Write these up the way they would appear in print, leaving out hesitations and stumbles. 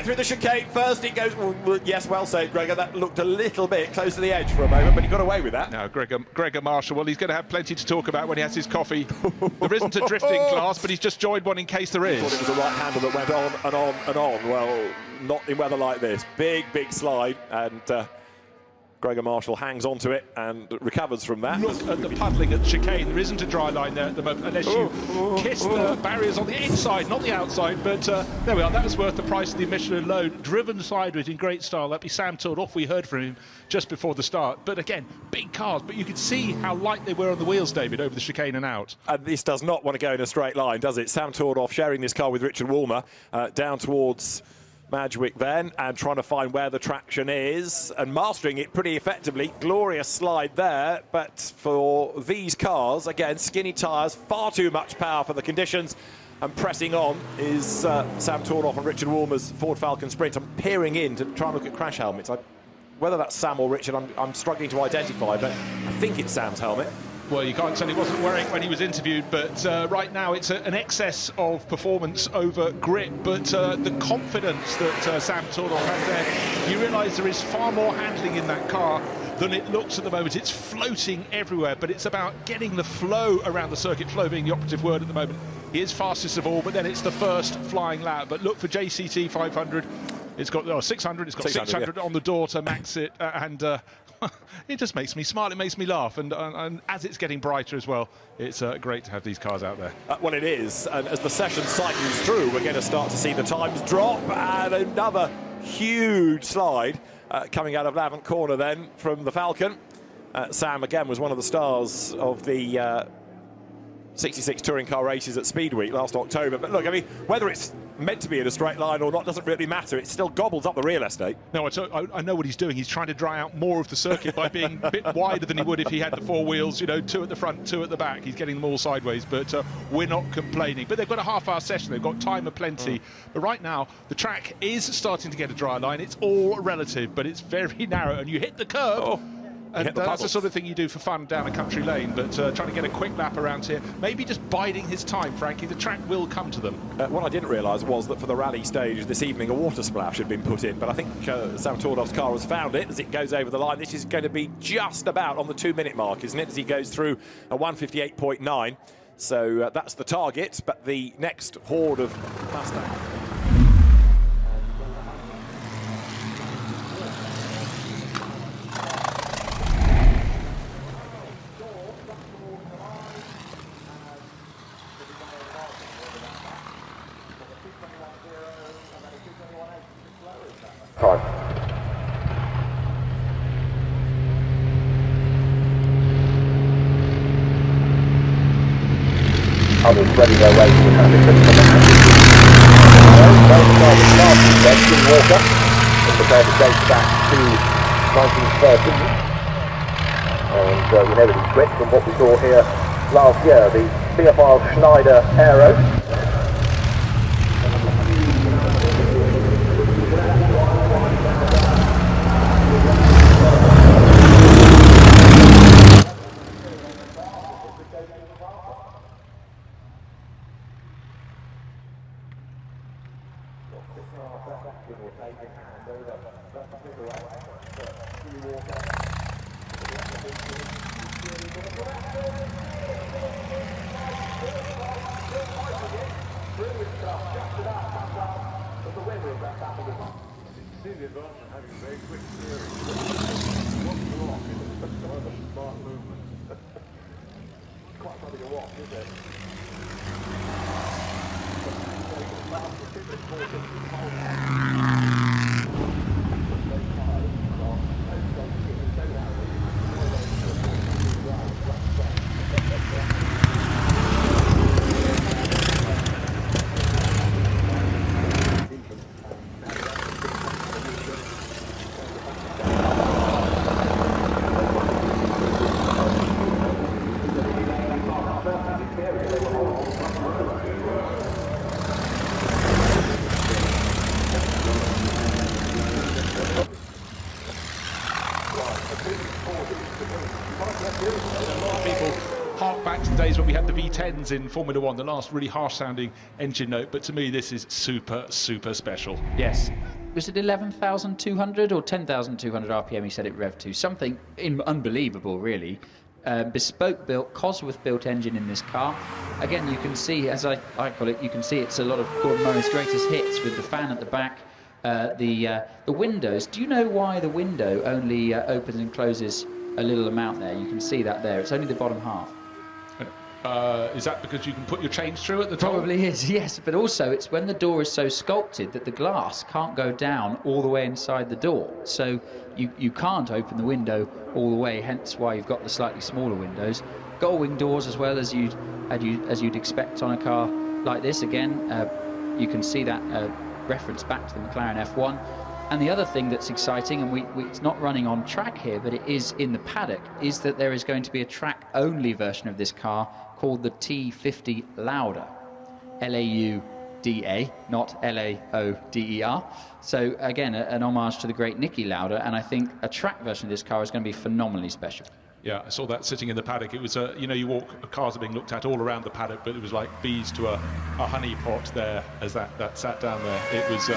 through the chicane first. It goes, well, yes, well saved, Gregor. That looked a little bit close to the edge for a moment, but he got away with that. Now, Gregor Marshall, well, he's going to have plenty to talk about when he has his coffee. There isn't a drifting class, but he's just joined one in case there is. I thought it was a right handle that went on and on and on. Well, not in weather like this. Big slide, and Gregor Marshall hangs onto it and recovers from that. Look at the puddling at the chicane. There isn't a dry line there at the moment, unless you kiss the barriers on the inside, not the outside. But there we are. That was worth the price of the admission alone. Driven sideways in great style. That'd be Sam Todd. We heard from him just before the start. But again, big cars. But you could see how light they were on the wheels, David, over the chicane and out. And this does not want to go in a straight line, does it? Sam Todd sharing this car with Richard Woolmer down towards Madgwick then, and trying to find where the traction is and mastering it pretty effectively. Glorious slide there, but for these cars, again, skinny tyres, far too much power for the conditions, and pressing on is Sam Tornoff and Richard Woolmer's Ford Falcon Sprint. I'm peering in to try and look at crash helmets. Whether that's Sam or Richard, I'm struggling to identify, but I think it's Sam's helmet. Well, you can't tell he wasn't wearing it when he was interviewed, but right now it's an excess of performance over grip. But the confidence that Sam Tornoff has there, you realise there is far more handling in that car than it looks at the moment. It's floating everywhere, but it's about getting the flow around the circuit, flow being the operative word at the moment. He is fastest of all, but then it's the first flying lap. But look for JCT 500. It's got 600, it's got 600 on the door to max it, and it just makes me smile, it makes me laugh, and as it's getting brighter as well, it's great to have these cars out there. Well, it is, and as the session cycles through, we're going to start to see the times drop, and another huge slide coming out of Lavant Corner then from the Falcon. Sam, again, was one of the stars of the 66 touring car races at Speed Week last October. But look, I mean, whether it's meant to be in a straight line or not doesn't really matter. It still gobbles up the real estate. No, I know what he's doing. He's trying to dry out more of the circuit by being a bit wider than he would if he had the four wheels, you know, 2 at the front, 2 at the back. He's getting them all sideways, but we're not complaining. But they've got a half-hour session. They've got time aplenty. But right now, the track is starting to get a dry line. It's all relative, but it's very narrow, and you hit the curb. And that's the sort of thing you do for fun down a country lane, but trying to get a quick lap around here, maybe just biding his time, frankly. The track will come to them. What I didn't realise was that for the rally stage this evening, a water splash had been put in, but I think Sam Tornoff's car has found it as it goes over the line. This is going to be just about on the 2-minute mark, isn't it, as he goes through a 1:58.9. So that's the target, but the next horde of Mustang. Time. Others ready their way to the Hamilton. Walker prepare to date back to 1913. And we know that he switched from what we saw here last year, the Pierpoint Schneider Aero. When we had the V10s in Formula 1, the last really harsh sounding engine note, but to me this is super special. Yes, was it 11,200 or 10,200 RPM he said it revved to? Something unbelievable, really. Bespoke built, Cosworth built engine in this car. Again, you can see, as I call it, you can see it's a lot of Gordon Murray's greatest hits with the fan at the back. The windows, do you know why the window only opens and closes a little amount there? You can see that there. It's only the bottom half. Is that because you can put your change through at the top? Probably is, yes. But also, it's when the door is so sculpted that the glass can't go down all the way inside the door. So you can't open the window all the way, hence why you've got the slightly smaller windows. Gull-wing doors as well, as you'd expect on a car like this. Again, you can see that reference back to the McLaren F1. And the other thing that's exciting, and it's not running on track here, but it is in the paddock, is that there is going to be a track-only version of this car called the T.50 Lauda. L-A-U-D-A, not L-A-O-D-E-R. So, again, an homage to the great Niki Lauda, and I think a track version of this car is going to be phenomenally special. Yeah, I saw that sitting in the paddock. It was, you know, you walk, cars are being looked at all around the paddock, but it was like bees to a honey pot there as that sat down there. It was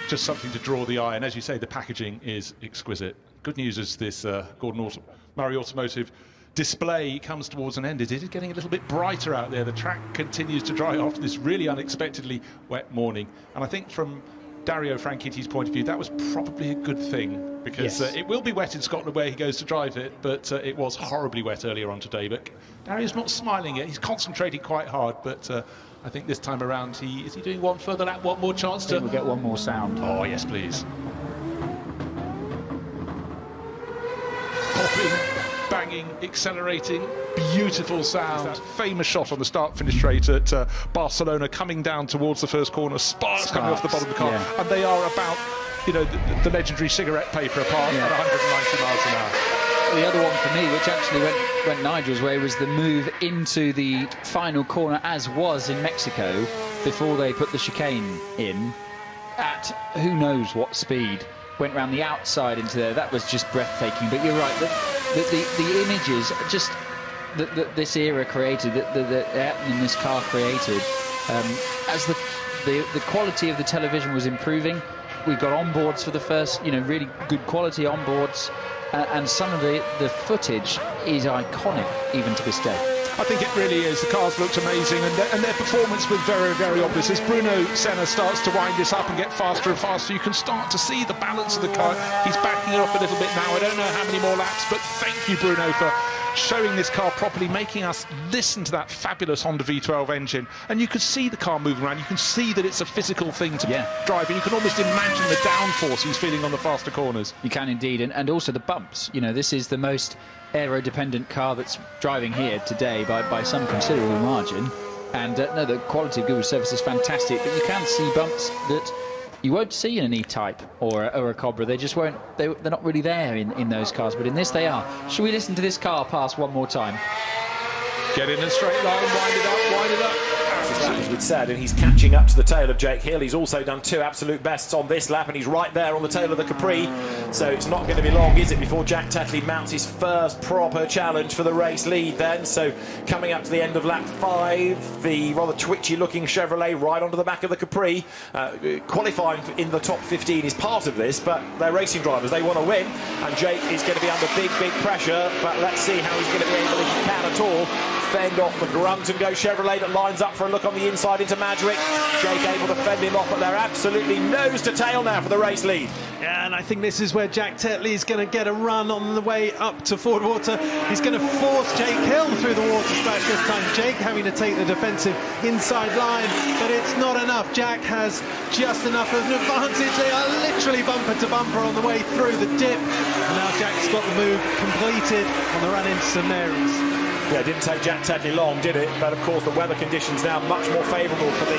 just something to draw the eye, and as you say, the packaging is exquisite. Good news is this Gordon Murray Automotive display comes towards an end. It is getting a little bit brighter out there. The track continues to dry after this really unexpectedly wet morning, and I think from Dario Franchitti's point of view, that was probably a good thing, because yes, it will be wet in Scotland where he goes to drive it, but it was horribly wet earlier on today. But Dario's not smiling yet. He's concentrating quite hard, but I think this time around, is he doing one further lap? One more chance to... We'll get one more sound. Oh, yes, please. Popping, banging, accelerating, beautiful sound. Famous shot on the start-finish straight at Barcelona, coming down towards the first corner, sparks coming off the bottom of the car, yeah, and they are about, you know, the legendary cigarette paper apart, yeah, at 190 miles an hour. The other one for me, which actually went Nigel's way, was the move into the final corner, as was in Mexico, before they put the chicane in, at who knows what speed. Went round the outside into there. That was just breathtaking. But you're right, the images, just that this era created, that Ayrton in this car created, as the quality of the television was improving, we got onboards for the first, you know, really good quality onboards. And some of the footage is iconic even to this day. I think it really is. The cars looked amazing, and their performance was very, very obvious. As Bruno Senna starts to wind this up and get faster and faster, you can start to see the balance of the car. He's backing it off a little bit now. I don't know how many more laps, but thank you, Bruno, for showing this car properly, making us listen to that fabulous Honda V12 engine. And you can see the car moving around. You can see that it's a physical thing to drive, and you can almost imagine the downforce he's feeling on the faster corners. You can indeed, and also the bumps. You know, this is the most aero-dependent car that's driving here today by some considerable margin. And no, the quality of Goodwood surface is fantastic, but you can see bumps that you won't see in an E-Type or a Cobra. They just won't. They're not really there in those cars, but in this they are. Shall we listen to this car pass one more time? Get in a straight line, wind it up, wind it up. As we'd said, and he's catching up to the tail of Jake Hill. He's also done 2 absolute bests on this lap, and he's right there on the tail of the Capri. So it's not going to be long, is it, before Jack Tetley mounts his first proper challenge for the race lead then. So coming up to the end of lap 5, the rather twitchy-looking Chevrolet right onto the back of the Capri. Qualifying in the top 15 is part of this, but they're racing drivers. They want to win, and Jake is going to be under big, big pressure. But let's see how he's going to be able, if he can at all, fend off the grunt and go Chevrolet that lines up for a look on the inside into Madgwick. Jake able to fend him off, but they're absolutely nose to tail now for the race lead. Yeah, and I think this is where Jack Tetley is going to get a run on the way up to Ford Water. He's going to force Jake Hill through the water splash this time. Jake having to take the defensive inside line, but it's not enough. Jack has just enough of an advantage. They are literally bumper to bumper on the way through the dip. And now Jack's got the move completed on the run into St Mary's. Yeah, it didn't take Jack Tetley long, did it? But of course the weather conditions now much more favourable for the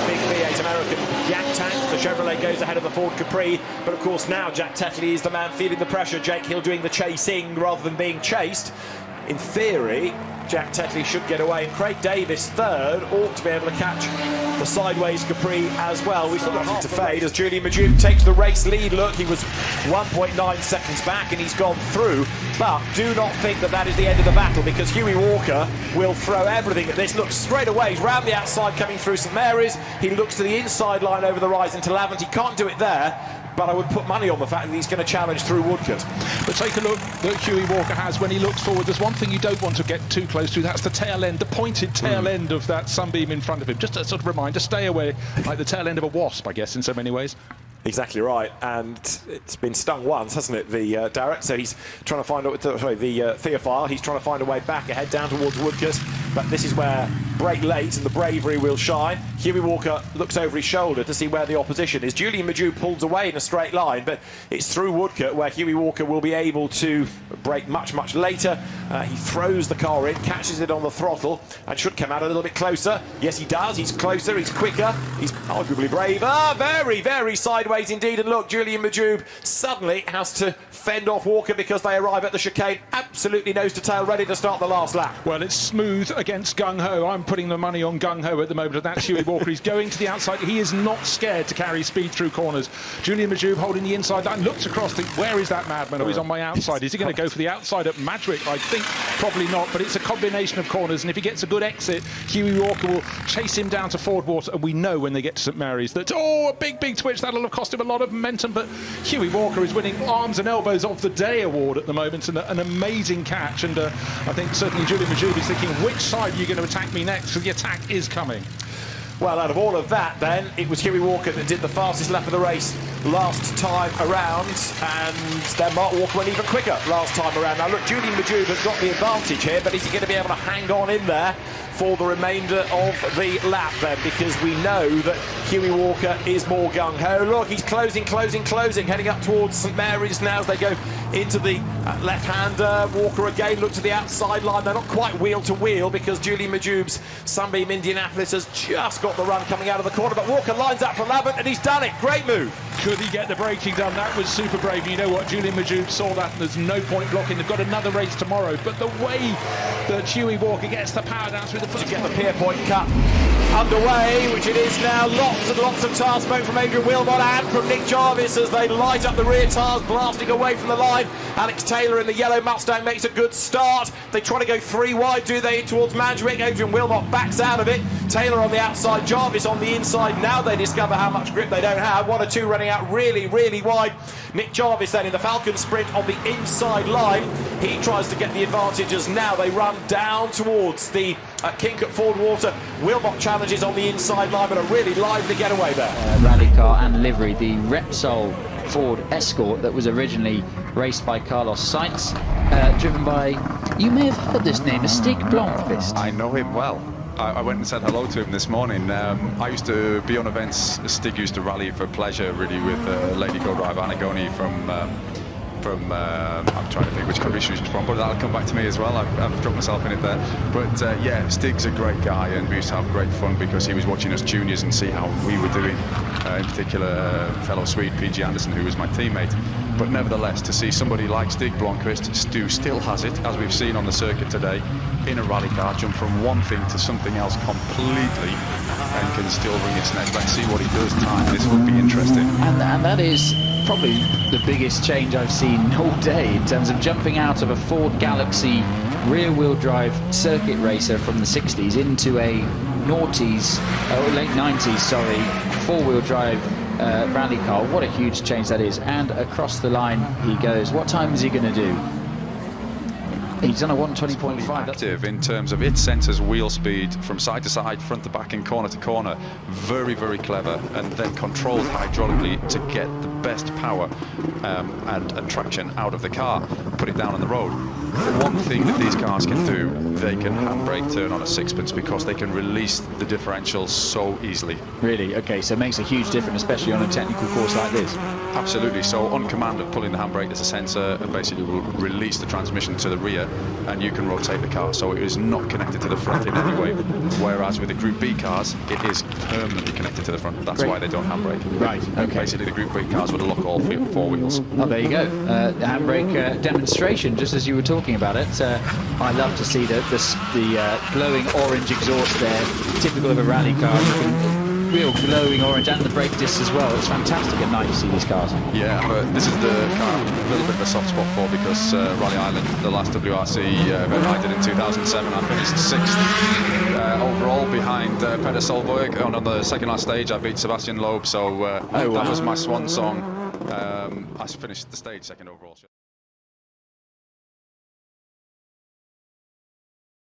big V8 American Yak tank. The Chevrolet goes ahead of the Ford Capri, but of course now Jack Tetley is the man feeling the pressure. Jake Hill doing the chasing rather than being chased. In theory, Jack Tetley should get away, and Craig Davis third ought to be able to catch the sideways Capri as well. We've still got half to fade as Julian Majube takes the race lead. Look, he was 1.9 seconds back and he's gone through. But do not think that that is the end of the battle, because Hughie Walker will throw everything at this. Look, straight away, he's round the outside coming through St Mary's. He looks to the inside line over the rise into Lavant. He can't do it there, but I would put money on the fact that he's going to challenge through Woodcote. But take a look that Hughie Walker has when he looks forward. There's one thing you don't want to get too close to. That's the tail end, the pointed tail end of that sunbeam in front of him. Just a sort of reminder, stay away, like the tail end of a wasp, I guess, in so many ways. Exactly right, and it's been stung once, hasn't it, the Derek? So he's trying to find out, sorry, the Theophile, he's trying to find a way back ahead down towards Woodcote, but this is where break late and the bravery will shine. Hughie Walker looks over his shoulder to see where the opposition is. Julian Majube pulls away in a straight line, but it's through Woodcote where Hughie Walker will be able to brake much, much later. He throws the car in, catches it on the throttle, and should come out a little bit closer. Yes, he does. He's closer, he's quicker, he's arguably braver. Very, very sideways indeed. And look, Julian Majube suddenly has to fend off Walker because they arrive at the chicane absolutely nose to tail, ready to start the last lap. Well, it's smooth against Gung Ho. I'm putting the money on Gung Ho at the moment, and that's Hughie Walker. He's going to the outside. He is not scared to carry speed through corners. Julian Majube holding the inside line, looks across, thinks, where is that madman? Oh, he's on my outside. Is he going to go for the outside at Madgwick? I think probably not, but it's a combination of corners, and if he gets a good exit, Hughie Walker will chase him down to Fordwater, and we know when they get to St Mary's that, oh, a big, big twitch. That'll have cost him a lot of momentum, but Hughie Walker is winning arms and elbows of the day award at the moment, and an amazing catch, and I think certainly Julian Majube is thinking, which side are you going to attack me next? Because the attack is coming. Well, out of all of that, then, it was Hughie Walker that did the fastest lap of the race last time around, and then Mark Walker went even quicker last time around. Now, look, Julian Majube has got the advantage here, but is he going to be able to hang on in there for the remainder of the lap, then? Because we know that Hughie Walker is more gung-ho. Look, he's closing, heading up towards St Mary's now as they go into the left-hander. Walker again look to the outside line. They're not quite wheel to wheel because Julian Majube's Sunbeam Indianapolis has just got the run coming out of the corner, but Walker lines up from Lavant and he's done it. Great move. Could he get the braking done? That was super brave. You know what? Julian Majube saw that, and there's no point blocking. They've got another race tomorrow, but the way that Hughie Walker gets the power down through the foot. To get the Pierpoint Cup underway, which it is now. Lots and lots of tar smoke from Adrian Wilmot and from Nick Jarvis as they light up the rear tyres, blasting away from the line. Alex Taylor in the yellow Mustang makes a good start. They try to go three wide, do they, towards Madgwick. Adrian Wilmot backs out of it. Taylor on the outside, Jarvis on the inside. Now they discover how much grip they don't have. 1 or 2 running out really, really wide. Nick Jarvis then in the Falcon Sprint on the inside line. He tries to get the advantage as now they run down towards the kink at Fordwater. Wilmot challenges on the inside line, but a really lively getaway there. Rally car and livery, the Repsol Ford Escort that was originally raced by Carlos Sainz, driven by, you may have heard this name, Stig Blomqvist. I know him well. I went and said hello to him this morning. I used to be on events. Stig used to rally for pleasure, really, with Lady Co-Drive Anagoni from I'm trying to think which country she's from, but that'll come back to me as well. I've dropped myself in it there. But yeah, Stig's a great guy, and we used to have great fun because he was watching us juniors and see how we were doing. In particular, fellow Swede PG Anderson, who was my teammate. But nevertheless, to see somebody like Stig Blomqvist, Stu still has it, as we've seen on the circuit today, in a rally car, jump from one thing to something else completely, and can still ring its neck. Let's see what he does time. This will be interesting. And that is probably the biggest change I've seen all day in terms of jumping out of a Ford Galaxy rear-wheel drive circuit racer from the 60s into a late 90s, sorry, four-wheel drive rally car. What a huge change that is. And across the line he goes. What time is he going to do? He's done a 120.5. Active in terms of it senses wheel speed from side to side, front to back, and corner to corner. Very, very clever, and then controlled hydraulically to get the best power and traction out of the car, put it down on the road. The one thing that these cars can do, they can handbrake turn on a sixpence because they can release the differential so easily. Really? Okay, so it makes a huge difference, especially on a technical course like this. Absolutely. So on command of pulling the handbrake, there's a sensor and basically will release the transmission to the rear, and you can rotate the car, so it is not connected to the front in any way. Whereas with the Group B cars, it is permanently connected to the front. That's why they don't handbrake. Right. Okay. Basically, the Group B cars would lock all four wheels. Oh, there you go. The handbrake demonstration, just as you were talking about it. I love to see the glowing orange exhaust there, typical of a rally car. You can real glowing orange, and the brake discs as well. It's fantastic at night to see these cars. Yeah, but this is the car a little bit of a soft spot for, because Rally Island, the last WRC event I did in 2007, I finished 6th overall behind Peter Solberg. On the second last stage I beat Sebastian Loeb, so that was my swan song. I finished the stage 2nd overall.